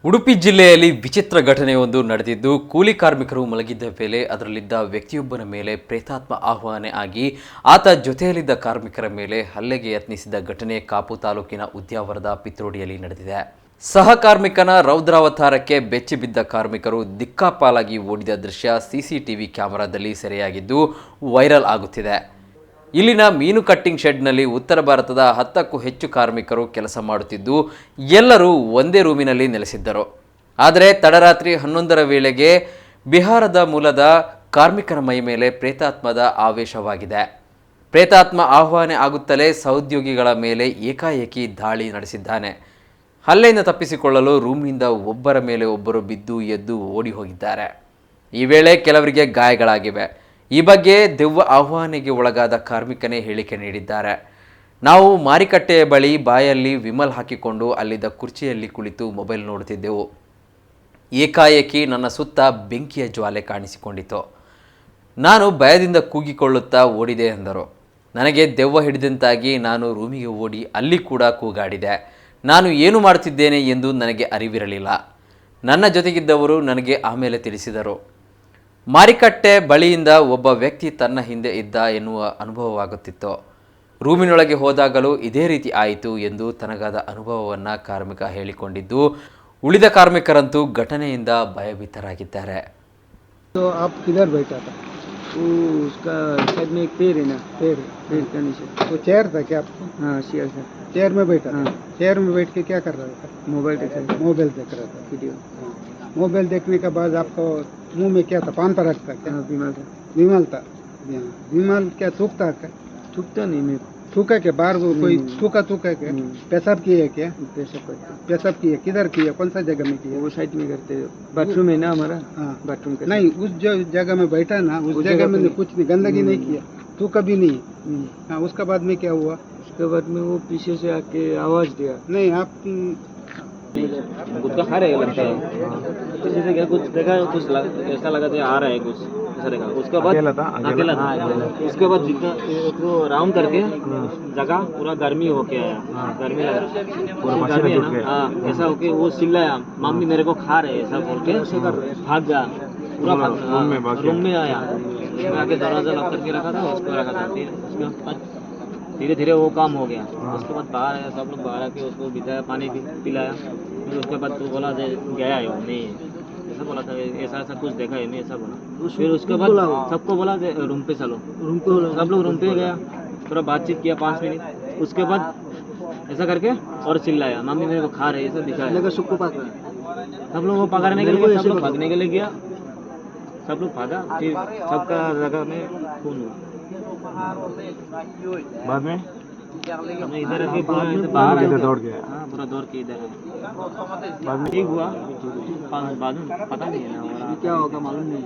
ಉಡುಪಿ ಜಿಲ್ಲೆಯಲ್ಲಿ ವಿಚಿತ್ರ ಘಟನೆಯೊಂದು ನಡೆದಿದ್ದು ಕೂಲಿ ಕಾರ್ಮಿಕರು ಮಲಗಿದ್ದ ವೇಳೆ ಅದರಲ್ಲಿದ್ದ ವ್ಯಕ್ತಿಯೊಬ್ಬನ ಮೇಲೆ ಪ್ರೇತಾತ್ಮ ಆಹ್ವಾನ ಆಗಿ ಆತ ಜೊತೆಯಲ್ಲಿದ್ದ ಕಾರ್ಮಿಕರ ಮೇಲೆ ಹಲ್ಲೆಗೆ ಯತ್ನಿಸಿದ ಘಟನೆ ಕಾಪು ತಾಲೂಕಿನ ಉದ್ಯಾವರದ ಪಿತ್ರೋಡಿಯಲ್ಲಿ ನಡೆದಿದೆ. ಸಹ ಕಾರ್ಮಿಕನ ರೌದ್ರಾವತಾರಕ್ಕೆ ಬೆಚ್ಚಿಬಿದ್ದ ಕಾರ್ಮಿಕರು ದಿಕ್ಕಾಪಾಲಾಗಿ ಓಡಿದ ದೃಶ್ಯ ಸಿಸಿಟಿವಿ ಕ್ಯಾಮೆರಾದಲ್ಲಿ ಸೆರೆಯಾಗಿದ್ದು ವೈರಲ್ ಆಗುತ್ತಿದೆ. ಇಲ್ಲಿನ ಮೀನು ಕಟ್ಟಿಂಗ್ ಶೆಡ್ನಲ್ಲಿ ಉತ್ತರ ಭಾರತದ 10ಕ್ಕೂ ಹೆಚ್ಚು ಕಾರ್ಮಿಕರು ಕೆಲಸ ಮಾಡುತ್ತಿದ್ದು ಎಲ್ಲರೂ ಒಂದೇ ರೂಮಿನಲ್ಲಿ ನೆಲೆಸಿದ್ದರು. ಆದರೆ ತಡರಾತ್ರಿ 11ರ ವೇಳೆಗೆ ಬಿಹಾರದ ಮೂಲದ ಕಾರ್ಮಿಕರ ಮೈ ಮೇಲೆ ಪ್ರೇತಾತ್ಮದ ಆವೇಶವಾಗಿದೆ. ಪ್ರೇತಾತ್ಮ ಆಹ್ವಾನ ಆಗುತ್ತಲೇ ಸಹೋದ್ಯೋಗಿಗಳ ಮೇಲೆ ಏಕಾಏಕಿ ದಾಳಿ ನಡೆಸಿದ್ದಾನೆ. ಹಲ್ಲೆಯಿಂದ ತಪ್ಪಿಸಿಕೊಳ್ಳಲು ರೂಮ್ನಿಂದ ಒಬ್ಬರ ಮೇಲೆ ಒಬ್ಬರು ಬಿದ್ದು ಎದ್ದು ಓಡಿ ಹೋಗಿದ್ದಾರೆ. ಈ ವೇಳೆ ಕೆಲವರಿಗೆ ಗಾಯಗಳಾಗಿವೆ. ಈ ಬಗ್ಗೆ ದೆವ್ವ ಆಹ್ವಾನಿಗೆ ಒಳಗಾದ ಕಾರ್ಮಿಕನೇ ಹೇಳಿಕೆ ನೀಡಿದ್ದಾರೆ. ನಾವು ಮಾರಿಕಟ್ಟೆಯ ಬಳಿ ಬಾಯಲ್ಲಿ ವಿಮಲ್ ಹಾಕಿಕೊಂಡು ಅಲ್ಲಿದ್ದ ಕುರ್ಚಿಯಲ್ಲಿ ಕುಳಿತು ಮೊಬೈಲ್ ನೋಡುತ್ತಿದ್ದೆವು. ಏಕಾಏಕಿ ನನ್ನ ಸುತ್ತ ಬೆಂಕಿಯ ಜ್ವಾಲೆ ಕಾಣಿಸಿಕೊಂಡಿತು. ನಾನು ಭಯದಿಂದ ಕೂಗಿಕೊಳ್ಳುತ್ತಾ ಓಡಿದೆ ಎಂದರು. ನನಗೆ ದೆವ್ವ ಹಿಡಿದಂತಾಗಿ ನಾನು ರೂಮಿಗೆ ಓಡಿ ಅಲ್ಲಿ ಕೂಡ ಕೂಗಾಡಿದೆ. ನಾನು ಏನು ಮಾಡುತ್ತಿದ್ದೇನೆ ಎಂದು ನನಗೆ ಅರಿವಿರಲಿಲ್ಲ. ನನ್ನ ಜೊತೆಗಿದ್ದವರು ನನಗೆ ಆಮೇಲೆ ತಿಳಿಸಿದರು. ಮಾರಿಕಟ್ಟೆ ಬಳಿಯಿಂದ ಒಬ್ಬ ವ್ಯಕ್ತಿ ತನ್ನ ಹಿಂದೆ ಇದ್ದ ಎನ್ನುವ ಅನುಭವವಾಗುತ್ತಿತ್ತು. ರೂಮಿನೊಳಗೆ ಹೋದಾಗಲೂ ಇದೇ ರೀತಿ ಆಯಿತು ಎಂದು ತನಗಾದ ಅನುಭವವನ್ನು ಕಾರ್ಮಿಕ ಹೇಳಿಕೊಂಡಿದ್ದು, ಉಳಿದ ಕಾರ್ಮಿಕರಂತೂ ಘಟನೆಯಿಂದ ಭಯಭೀತರಾಗಿದ್ದಾರೆ. उसका साइड में एक पेड़ है ना, पेड़ का नीचे वो चेयर था क्या? हाँ चेयर था, चेयर में बैठा. हाँ चेयर में बैठ के क्या कर रहा था? मोबाइल देख रहा था वीडियो. मोबाइल देखने के बाद आपको मुंह में क्या था? पान पर रखता क्या? विमल था. विमल क्या थूकता क्या? थूकता नहीं, मैं थूका क्या? बाहर कोई थूका क्या? पेशाब किए क्या? पेशाब किए. किधर किया? कौन सा जगह में किया? वो साइड में करते, बाथरूम है ना हमारा. हाँ बाथरूम का नहीं, उस जो जगह में बैठा ना, उस जगह में कुछ नहीं, गंदगी नहीं किया. तू कभी नहीं. हाँ उसके बाद में क्या हुआ? उसके बाद में वो पीछे से आके आवाज दिया. नहीं आप गुटखा खा रहे लगता है. किसी से क्या कुछ देखा, कुछ ऐसा लगा था आ रहा है कुछ ऐसा देखा. उसके बाद अकेला था. उसके बाद जितना तो राउंड करके जगह पूरा गर्मी होके आया. गर्मी लगा पूरा गर्मी है ना. हाँ ऐसा होके वो चिल्लाया, मम्मी मेरे को खा रहे ऐसा बोल के भाग गया. पूरा रूम में आया. आके दरवाजा लॉक करके रखा था, उसको रखा था. धीरे धीरे वो काम हो गया. उसके बाद बाहर आया, सब लोग बाहर आके उसको बिठाया, पानी पिलाया. फिर उसके बाद तो बोला गया है नहीं ऐसा बोला था, ऐसा ऐसा कुछ देखा है नहीं ऐसा बोला. फिर उसके बाद सबको बोला रूम पे चलो. सब लोग रूम पे गया, थोड़ा बातचीत किया 5 मिनट. उसके बाद ऐसा करके और चिल्लाया, मम्मी मेरे को खा रहे ऐसा दिखाया. सबको पकड़ा, सब लोग वो पकड़ने के लिए, सब लोग भागने के लिए गया. सब लोग भागा. फिर सबका जगह में खून हुआ. बाद में हमें इधर आके बाहर दौड़ गया. हाँ पूरा दौड़ के इधर बाद में ठीक हुआ. बाद में पता नहीं है ना क्या होगा मालूम नहीं.